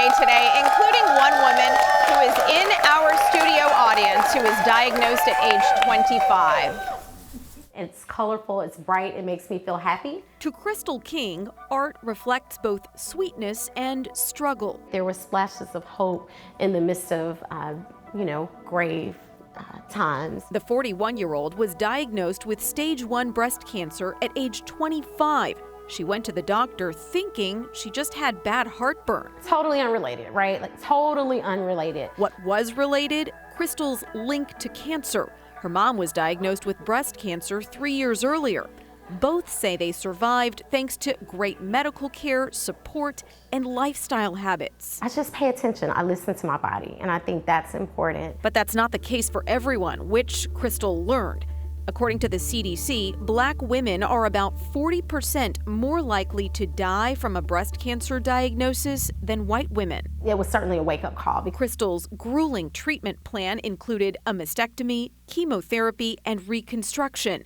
Q&A today, including one woman who is in our studio audience who is diagnosed at age 25. It's colorful, it's bright, it makes me feel happy. To Crystal King, art reflects both sweetness and struggle. There were splashes of hope in the midst of, grave times. The 41-year-old was diagnosed with stage 1 breast cancer at age 25. She went to the doctor thinking she just had bad heartburn. Totally unrelated, right? Like totally unrelated. What was related? Crystal's link to cancer. Her mom was diagnosed with breast cancer 3 years earlier. Both say they survived thanks to great medical care, support, and lifestyle habits. I just pay attention. I listen to my body, and I think that's important. But that's not the case for everyone, which Crystal learned. According to the CDC, Black women are about 40% more likely to die from a breast cancer diagnosis than white women. It was certainly a wake-up call. Crystal's grueling treatment plan included a mastectomy, chemotherapy, and reconstruction.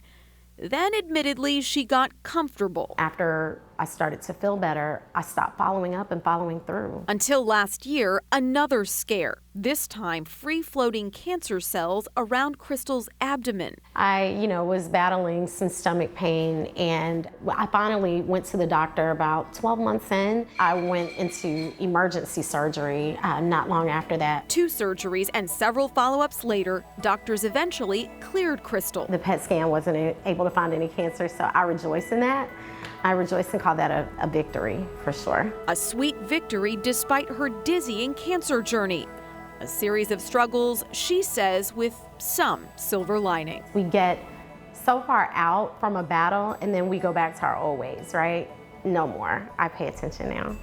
Then, admittedly, she got comfortable. After I started to feel better, I stopped following up and following through. Until last year, another scare, this time free-floating cancer cells around Crystal's abdomen. I, was battling some stomach pain, and I finally went to the doctor about 12 months in. I went into emergency surgery not long after that. 2 surgeries and several follow-ups later, doctors eventually cleared Crystal. The PET scan wasn't able to find any cancer, so I rejoice in that. I rejoice and call that a victory, for sure. A sweet victory despite her dizzying cancer journey. A series of struggles, she says, with some silver linings. We get so far out from a battle, and then we go back to our old ways, right? No more. I pay attention now.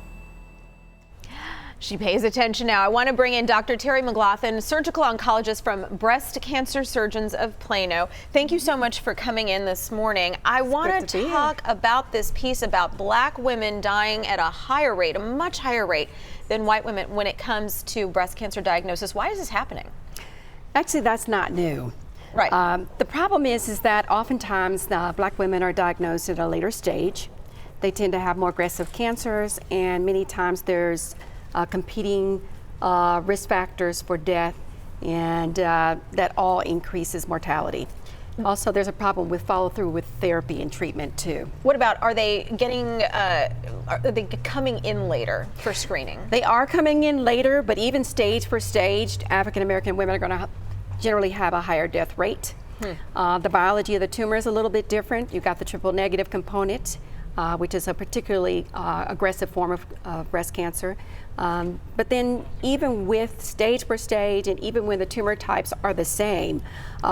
She pays attention now. I want to bring in Dr. Terry McLaughlin, surgical oncologist from Breast Cancer Surgeons of Plano. Thank you so much for coming in this morning. I want to talk about this piece about Black women dying at a higher rate, a much higher rate than white women when it comes to breast cancer diagnosis. Why is this happening? Actually, that's not new. Right. The problem is that oftentimes Black women are diagnosed at a later stage. They tend to have more aggressive cancers, and many times there's competing risk factors for death, and that all increases mortality. Also, there's a problem with follow through with therapy and treatment too. What about, are they coming in later for screening? They are coming in later, but even stage for stage, African American women are going to generally have a higher death rate. The biology of the tumor is a little bit different. You've got the triple negative component, which is a particularly aggressive form of breast cancer. But then even with stage per stage, and even when the tumor types are the same,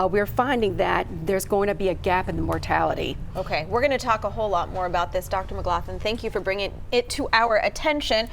we're finding that there's going to be a gap in the mortality. Okay, we're going to talk a whole lot more about this. Dr. McLaughlin, thank you for bringing it to our attention.